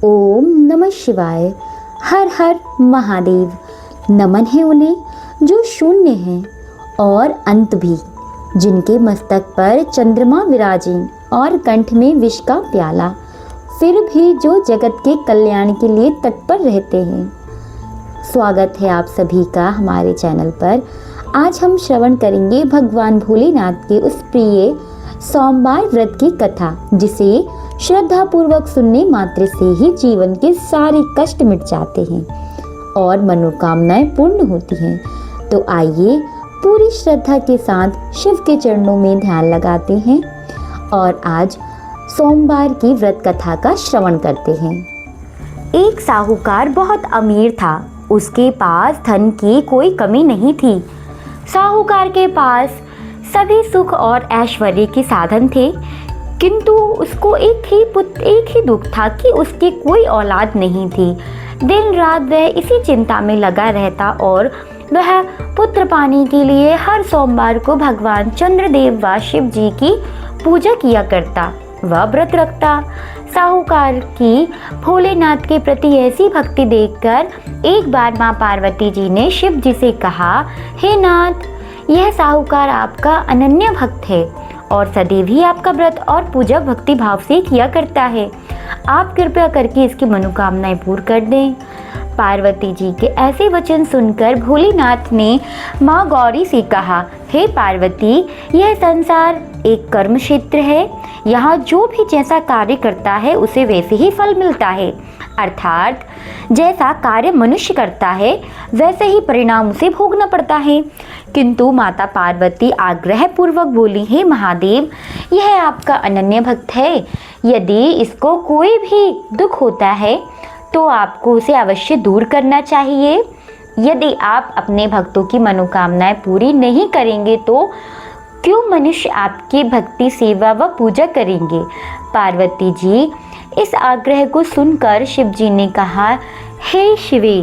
ओम नमः शिवाय। हर हर महादेव। नमन है उन्हें जो शून्य हैं और अंत भी, जिनके मस्तक पर चंद्रमा विराजे और कंठ में विष का प्याला, फिर भी जो जगत के कल्याण के लिए तत्पर रहते हैं। स्वागत है आप सभी का हमारे चैनल पर। आज हम श्रवण करेंगे भगवान भोलेनाथ के उस प्रिय सोमवार व्रत की कथा, जिसे श्रद्धा पूर्वक सुनने मात्र से ही जीवन के सारे कष्ट मिट जाते हैं और मनोकामनाएं पूर्ण होती हैं। तो आइए पूरी श्रद्धा के साथ शिव के चरणों में ध्यान लगाते हैं और आज सोमवार की व्रत कथा का श्रवण करते हैं। एक साहूकार बहुत अमीर था। उसके पास धन की कोई कमी नहीं थी। साहूकार के पास सभी सुख और ऐश्वर्य के साधन थे, किंतु उसको एक ही दुख था कि उसकी कोई औलाद नहीं थी। दिन रात वह इसी चिंता में लगा रहता और वह पुत्र पाने के लिए हर सोमवार को भगवान चंद्रदेव व शिव जी की पूजा किया करता। वह व्रत रखता। साहूकार की भोलेनाथ के प्रति ऐसी भक्ति देखकर एक बार माँ पार्वती जी ने शिव जी से कहा, हे नाथ, यह साहूकार आपका अनन्य भक्त है और सदैव ही आपका व्रत और पूजा भक्ति भाव से किया करता है। आप कृपया करके इसकी मनोकामनाएं पूर्ण कर दें। पार्वती जी के ऐसे वचन सुनकर भोलेनाथ ने माँ गौरी से कहा, हे पार्वती, यह संसार एक कर्म क्षेत्र है। यहाँ जो भी जैसा कार्य करता है उसे वैसे ही फल मिलता है। अर्थात जैसा कार्य मनुष्य करता है वैसे ही परिणाम उसे भोगना पड़ता है। किंतु माता पार्वती आग्रह पूर्वक बोली, हे महादेव, यह आपका अनन्य भक्त है। यदि इसको कोई भी दुख होता है तो आपको उसे अवश्य दूर करना चाहिए। यदि आप अपने भक्तों की मनोकामनाएं पूरी नहीं करेंगे तो क्यों मनुष्य आपकी भक्ति सेवा व पूजा करेंगे। पार्वती जी इस आग्रह को सुनकर शिव जी ने कहा, हे शिवे,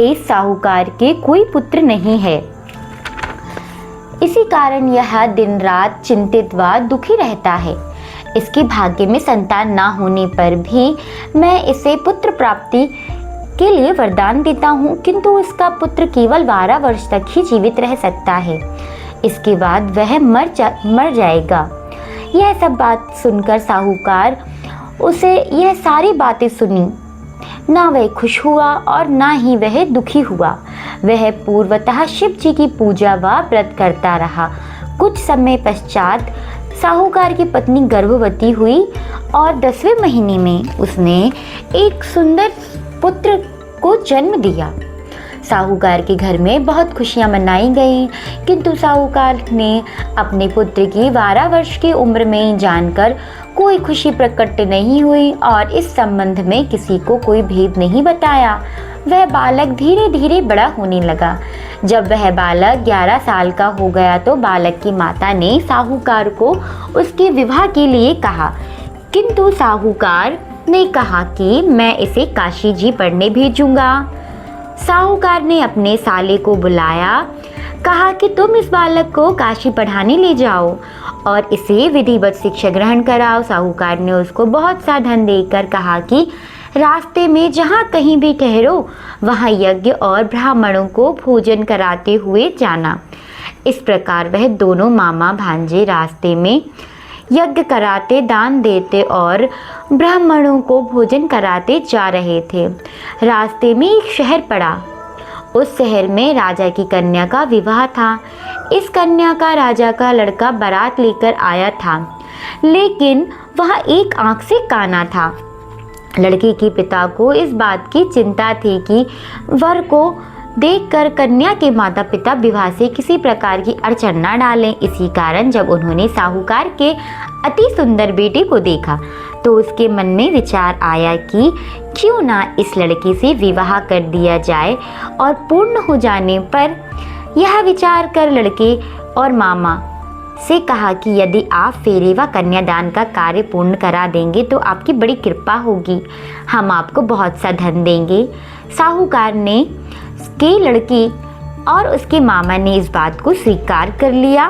इस साहूकार के कोई पुत्र नहीं है। इसी कारण यह दिन रात चिंतित व दुखी रहता है। इसके भाग्य में संतान ना होने पर भी मैं इसे पुत्र प्राप्ति के लिए वरदान देता हूँ, किंतु इसका पुत्र केवल 12 वर्ष तक ही जीवित रह सकता है। इसके बाद वह मर जाएगा। यह सब बात सुनकर साहूकार उसे यह सारी बातें सुनी। ना वह खुश हुआ और ना ही वह दुखी हुआ। वह पूर्वतः शिव जी की पूजा व व्रत करता रहा। कुछ समय पश्चात साहूकार की पत्नी गर्भवती हुई और 10वें महीने में उसने एक सुंदर पुत्र को जन्म दिया। साहूकार के घर में बहुत खुशियां मनाई गईं, किंतु साहूकार ने अपने पुत्र की 12 वर्ष की उम्र में जानकर कोई खुशी प्रकट नहीं हुई और इस संबंध में किसी को कोई भेद नहीं बताया। वह बालक धीरे धीरे बड़ा होने लगा। जब वह बालक 11 साल का हो गया तो बालक की माता ने साहूकार को उसके विवाह के लिए कहा, किंतु साहूकार ने कहा कि मैं इसे काशी जी पढ़ने भेजूंगा। साहूकार ने अपने साले को बुलाया, कहा कि तुम इस बालक को काशी पढ़ाने ले जाओ और इसे विधिवत शिक्षा ग्रहण कराओ। साहूकार ने उसको बहुत सा धन देकर कहा कि रास्ते में जहाँ कहीं भी ठहरो वहाँ यज्ञ और ब्राह्मणों को भोजन कराते हुए जाना। इस प्रकार वह दोनों मामा भांजे रास्ते में यज्ञ कराते, दान देते और ब्राह्मणों को भोजन कराते जा रहे थे। रास्ते में एक शहर पड़ा। उस शहर में राजा की कन्या का विवाह था। इस कन्या का राजा का लड़का बारात लेकर आया था, लेकिन वह एक आंख से काना था। लड़के के पिता को इस बात की चिंता थी कि वर को देखकर कन्या के माता पिता विवाह से किसी प्रकार की अड़चन न डालें। इसी कारण जब उन्होंने साहूकार के अति सुंदर बेटे को देखा तो उसके मन में विचार आया कि क्यों ना इस लड़के से विवाह कर दिया जाए और पूर्ण हो जाने पर यह विचार कर लड़के और मामा से कहा कि यदि आप फेरे व कन्यादान का कार्य पूर्ण करा देंगे तो आपकी बड़ी कृपा होगी, हम आपको बहुत सा धन देंगे। साहूकार ने के लड़के और उसके मामा ने इस बात को स्वीकार कर लिया।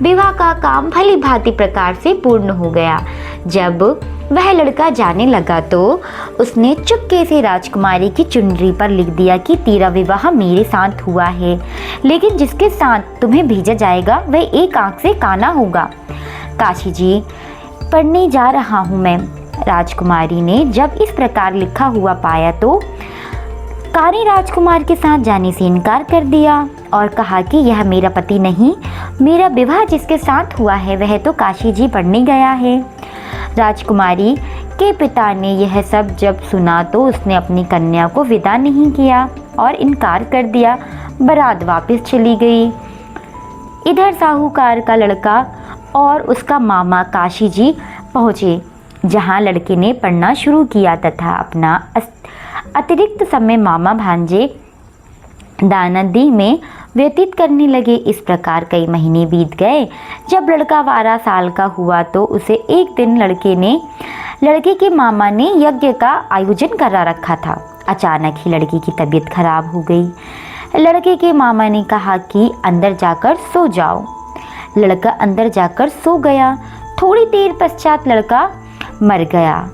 विवाह का काम भली भांति प्रकार से पूर्ण हो गया। जब वह लड़का जाने लगा तो उसने चुपके से राजकुमारी की चुनरी पर लिख दिया कि तेरा विवाह मेरे साथ हुआ है, लेकिन जिसके साथ तुम्हें भेजा जाएगा वह एक आंख से काना होगा। काशी जी, पढ़ने जा रहा हूँ मैं। राजकुमारी ने जब इस प्रकार लिखा हुआ पाया तो कानी राजकुमार के साथ जाने से इनकार कर दिया और कहा कि यह मेरा पति नहीं, मेरा विवाह जिसके साथ हुआ है वह तो काशी जी पढ़ने गया है। राजकुमारी के पिता ने यह सब जब सुना तो उसने अपनी कन्या को विदा नहीं किया और इनकार कर दिया। बारात वापस चली गई। इधर साहूकार का लड़का और उसका मामा काशी जी पहुँचे, जहाँ लड़के ने पढ़ना शुरू किया तथा अपना अतिरिक्त समय मामा भांजे दानादी में व्यतीत करने लगे। इस प्रकार कई महीने बीत गए। जब लड़का 12 साल का हुआ तो उसे एक दिन लड़के के मामा ने यज्ञ का आयोजन करा रखा था। अचानक ही लड़की की तबीयत खराब हो गई। लड़के के मामा ने कहा कि अंदर जाकर सो जाओ। लड़का अंदर जाकर सो गया। थोड़ी देर पश्चात लड़का मर गया।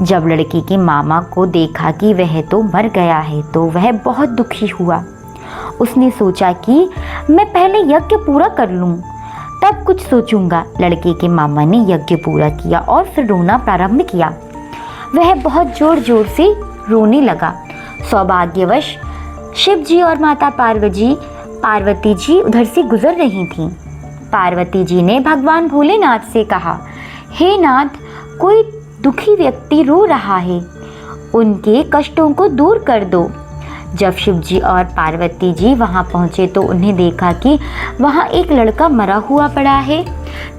जब लड़की के मामा को देखा कि वह तो मर गया है तो वह बहुत दुखी हुआ। उसने सोचा कि मैं पहले यज्ञ पूरा कर लूं, तब कुछ सोचूंगा। लड़के के मामा ने यज्ञ पूरा किया और फिर रोना प्रारंभ किया। वह बहुत जोर जोर से रोने लगा। सौभाग्यवश शिव जी और माता पार्वती जी उधर से गुजर रही थीं। पार्वती जी ने भगवान भोलेनाथ से कहा, हे नाथ, कोई दुखी व्यक्ति रो रहा है, उनके कष्टों को दूर कर दो। जब शिव जी और पार्वती जी वहां पहुंचे तो उन्हें देखा कि वहां एक लड़का मरा हुआ पड़ा है।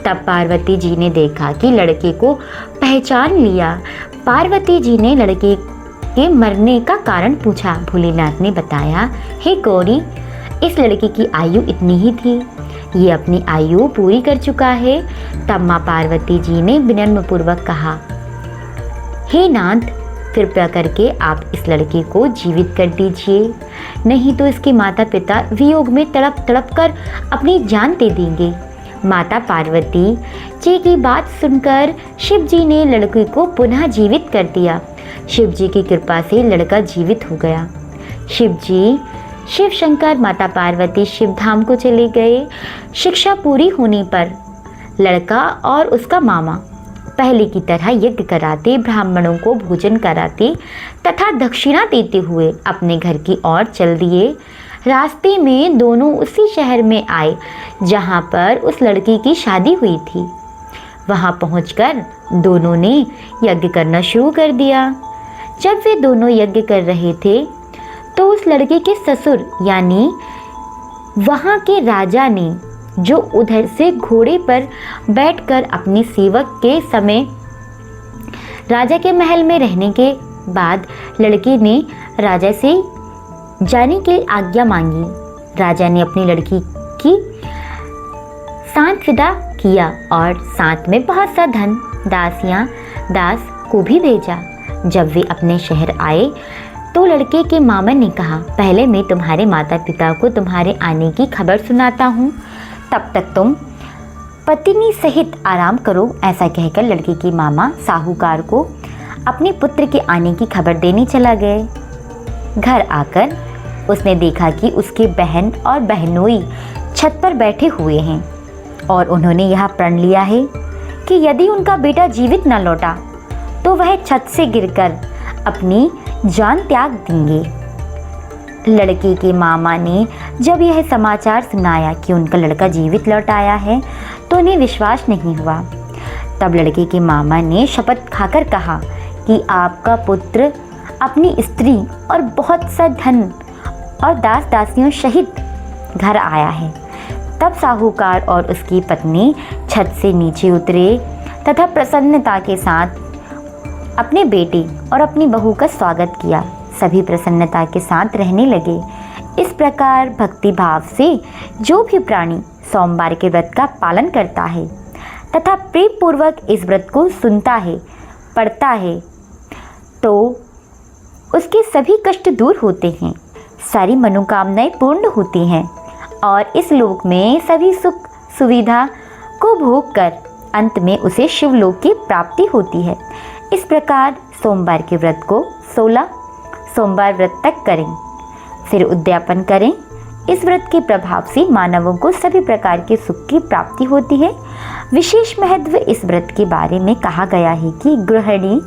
तब पार्वती जी ने देखा कि लड़के को पहचान लिया। पार्वती जी ने लड़के के मरने का कारण पूछा। भोलेनाथ ने बताया, हे गौरी, इस लड़के की आयु इतनी ही थी, ये अपनी आयु पूरी कर चुका है। तब माँ पार्वती जी ने विनम्र पूर्वक कहा, हे नाथ, कृपया करके आप इस लड़के को जीवित कर दीजिए, नहीं तो इसके माता पिता वियोग में तड़प तड़प कर अपनी जान दे देंगे। माता पार्वती जी की बात सुनकर शिव जी ने लड़के को पुनः जीवित कर दिया। शिव जी की कृपा से लड़का जीवित हो गया। शिव जी, शिव शंकर, माता पार्वती शिव धाम को चले गए। शिक्षा पूरी होने पर लड़का और उसका मामा पहले की तरह यज्ञ कराते, ब्राह्मणों को भोजन कराते तथा दक्षिणा देते हुए अपने घर की ओर चल दिए। रास्ते में दोनों उसी शहर में आए जहां पर उस लड़की की शादी हुई थी। वहां पहुंचकर दोनों ने यज्ञ करना शुरू कर दिया। जब वे दोनों यज्ञ कर रहे थे तो उस लड़के के ससुर यानी वहां के राजा ने, जो उधर से घोड़े पर बैठकर अपने सेवक के समय राजा के महल में रहने के बाद लड़के ने राजा से जाने की आज्ञा मांगी। राजा ने अपनी लड़की की साथ विदा किया और साथ में बहुत सा धन, दास को भी भेजा। जब वे अपने शहर आए तो लड़के के मामा ने कहा, पहले मैं तुम्हारे माता पिता को तुम्हारे आने की खबर सुनाता हूँ, तब तक तुम पत्नी सहित आराम करो। ऐसा कहकर लड़के के मामा साहूकार को अपने पुत्र के आने की खबर देने चला गए। घर आकर उसने देखा कि उसके बहन और बहनोई छत पर बैठे हुए हैं और उन्होंने यह प्रण लिया है कि यदि उनका बेटा जीवित न लौटा तो वह छत से गिरकर अपनी जान त्याग देंगे। लड़के के मामा ने जब यह समाचार सुनाया कि उनका लड़का जीवित लौट आया है तो उन्हें विश्वास नहीं हुआ। तब लड़के के मामा ने शपथ खाकर कहा कि आपका पुत्र अपनी स्त्री और बहुत सा धन और दास दासियों सहित घर आया है। तब साहूकार और उसकी पत्नी छत से नीचे उतरे तथा प्रसन्नता के साथ अपने बेटे और अपनी बहू का स्वागत किया। सभी प्रसन्नता के साथ रहने लगे। इस प्रकार भक्ति भाव से जो भी प्राणी सोमवार के व्रत का पालन करता है तथा प्रेम पूर्वक इस व्रत को सुनता है, पढ़ता है, तो उसके सभी कष्ट दूर होते हैं, सारी मनोकामनाएं पूर्ण होती हैं। और इस लोक में सभी सुख सुविधा को भोग कर अंत में उसे शिवलोक की प्राप्ति होती है। इस प्रकार सोमवार के व्रत को 16 सोमवार व्रत तक करें, फिर उद्यापन करें। इस व्रत के प्रभाव से मानवों को सभी प्रकार के सुख की प्राप्ति होती है। विशेष महत्व इस व्रत के बारे में कहा गया है कि गृहिणी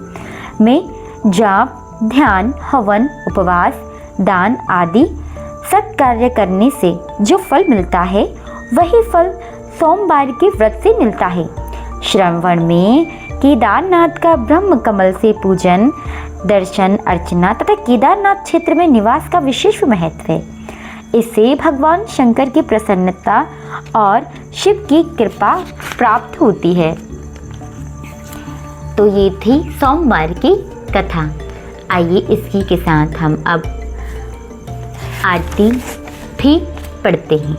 में जाप, ध्यान, हवन, उपवास, दान आदि सत्कार्य करने से जो फल मिलता है वही फल सोमवार के व्रत से मिलता है। श्रावण में केदारनाथ का ब्रह्म कमल से पूजन, दर्शन, अर्चना तथा केदारनाथ क्षेत्र में निवास का विशेष महत्व है। इससे भगवान शंकर की प्रसन्नता और शिव की कृपा प्राप्त होती है। तो ये थी सोमवार की कथा। आइए इसी के साथ हम अब आरती भी पढ़ते हैं।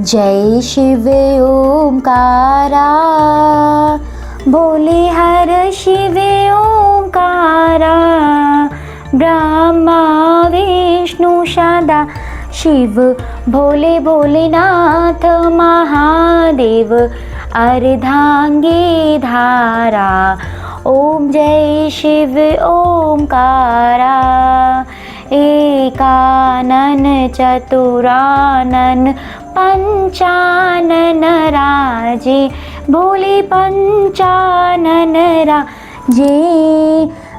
जय शिव ओंकारा, बोले हर शिव ओंकारा, ब्रह्मा विष्णु सदा शिव, भोले भोलेनाथ महादेव, अर्धांगी धारा। ओम जय शिव ओंकारा, एकानन चतुरानन पंचानन राजे, भोले पंचानन राजे।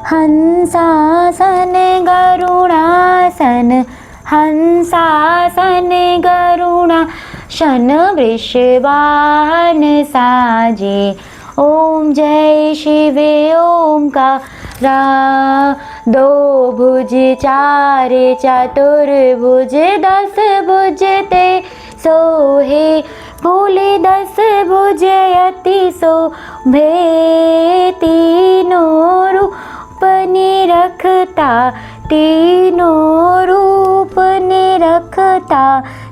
हंसासन गरुड़ासन, हंसासन गरुड़ासन, वृषवाहन साजे। ओम जय शिव ओंकारा, दो भुज चार चतुर्भुज, 10 भुज ते सोहे, भोले 10 भुज अति शोभे। तीनों रूप निरखता, तीनों रूप निरखता,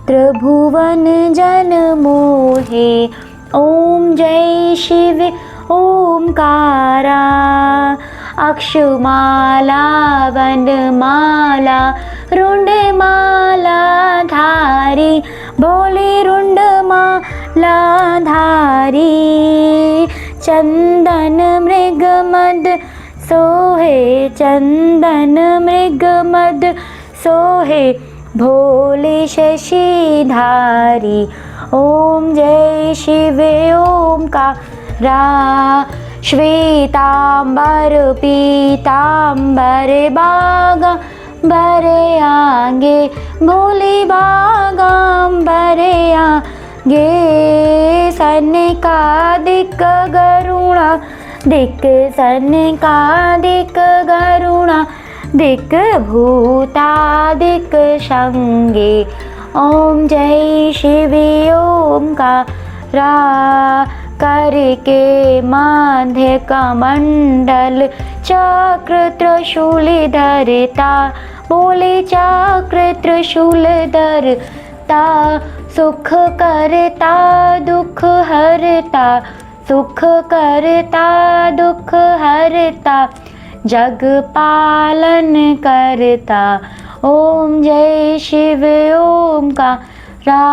त्रिभुवन जन मोहे। ओम जय शिव ओंकारा, अक्षमाला वनमाला, रुंडमाला धारी, भोले रुंडमाला धारी। चंदन मृग मद सोहे, चंदन मृग मद सोहे, भोले शशिधारी। ओम जय शिव ओंकारा, श्वेतांबर पीतांबर बागांबर आगे, भोले बागांबर आगे। सनकादिक गरुड़ा दिक, सनकादिक गरुड़ा दिक, भूतादिक संगे। ओम जय शिव ओंकारा, करके माध्य कमंडल, चक्र त्रिशूल धरता, भोले चक्र त्रिशूल धरता। सुख करता दुख हरता, सुख करता दुख हरता, जग पालन करता। ओम जय शिव ओंकारा,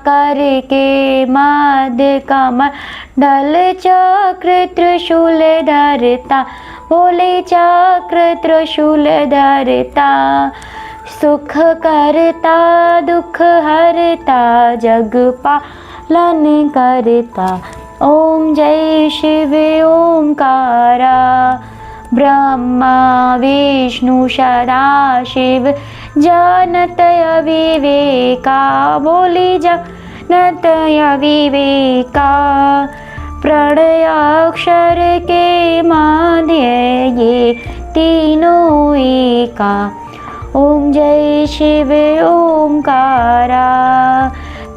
करके माध्य कमंडल, चक्र त्रिशूल धरता, भोले चक्र त्रिशूल धरता। सुख करता दुख हरता, जग पालन करता। ओम जय शिव ओंकारा, ब्रह्मा विष्णु सदा शिव, जानत अविवेका, भोले जानत अविवेका। प्रणयाक्षर के माध्य ये तीनों एका। ओम जय शिव ओंकारा,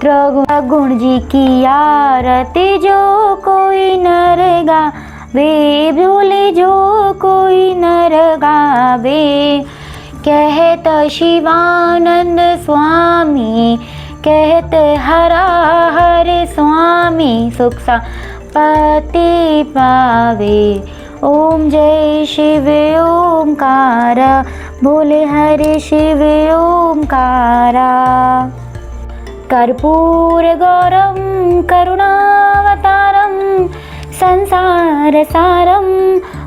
त्रिगुण जी की आरती जो कोई नर गावे, भोले जो कोई नर गावे। कहत शिवानंद स्वामी, कहत हरा हर स्वामी, सुख संपत्ति पावे। ओम जय शिव ओंकारा, भोले हरे शिव ओंकारा। कर्पूरगौरं करुणावतारं संसारसारं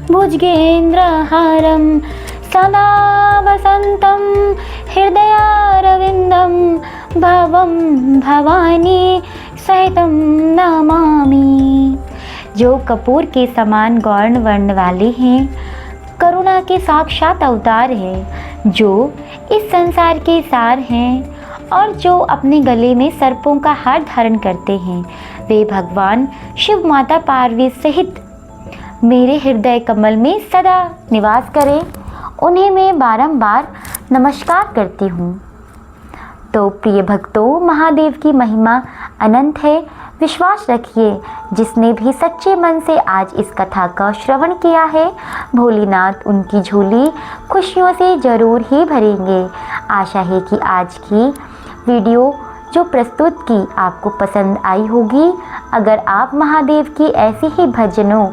भुजगेन्द्रहारं सदा वसन्तं हृदयारविन्दं भवं भवानी सहितं नमामि। जो कपूर के समान गौर वर्ण वाले हैं, करुणा के साक्षात अवतार हैं, जो इस संसार के सार हैं और जो अपने गले में सर्पों का हार धारण करते हैं, वे भगवान शिव माता पार्वती सहित मेरे हृदय कमल में सदा निवास करें, उन्हें मैं बारंबार नमस्कार करती हूँ। तो प्रिय भक्तों, महादेव की महिमा अनंत है। विश्वास रखिए, जिसने भी सच्चे मन से आज इस कथा का श्रवण किया है, भोलेनाथ उनकी झोली खुशियों से जरूर ही भरेंगे। आशा है कि आज की वीडियो जो प्रस्तुत की आपको पसंद आई होगी। अगर आप महादेव की ऐसी ही भजनों,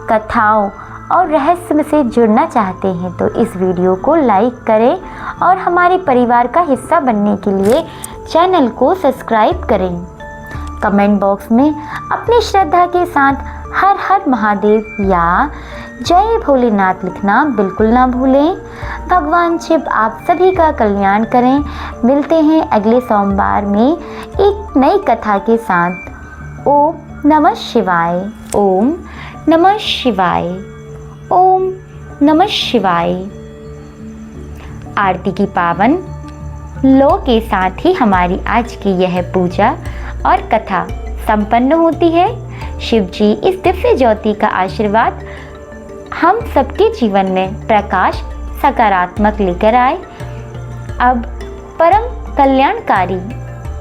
कथाओं और रहस्य से जुड़ना चाहते हैं तो इस वीडियो को लाइक करें और हमारे परिवार का हिस्सा बनने के लिए चैनल को सब्सक्राइब करें। कमेंट बॉक्स में अपनी श्रद्धा के साथ हर हर महादेव या जय भोलेनाथ लिखना बिल्कुल ना भूलें। भगवान शिव आप सभी का कल्याण करें। मिलते हैं अगले सोमवार में एक नई कथा के साथ। ओम नमः शिवाय। ओम नमः शिवाय। ओम नमः शिवाय। आरती की पावन लो के साथ ही हमारी आज की यह पूजा और कथा संपन्न होती है। शिव जी इस दिव्य ज्योति का आशीर्वाद हम सबके जीवन में प्रकाश सकारात्मक लेकर आए। अब परम कल्याणकारी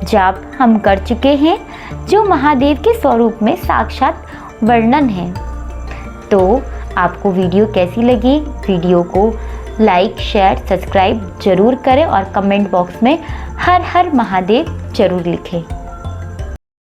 जाप हम कर चुके हैं, जो महादेव के स्वरूप में साक्षात वर्णन है। तो आपको वीडियो कैसी लगी? वीडियो को लाइक, शेयर, सब्सक्राइब जरूर करें और कमेंट बॉक्स में हर हर महादेव जरूर लिखें।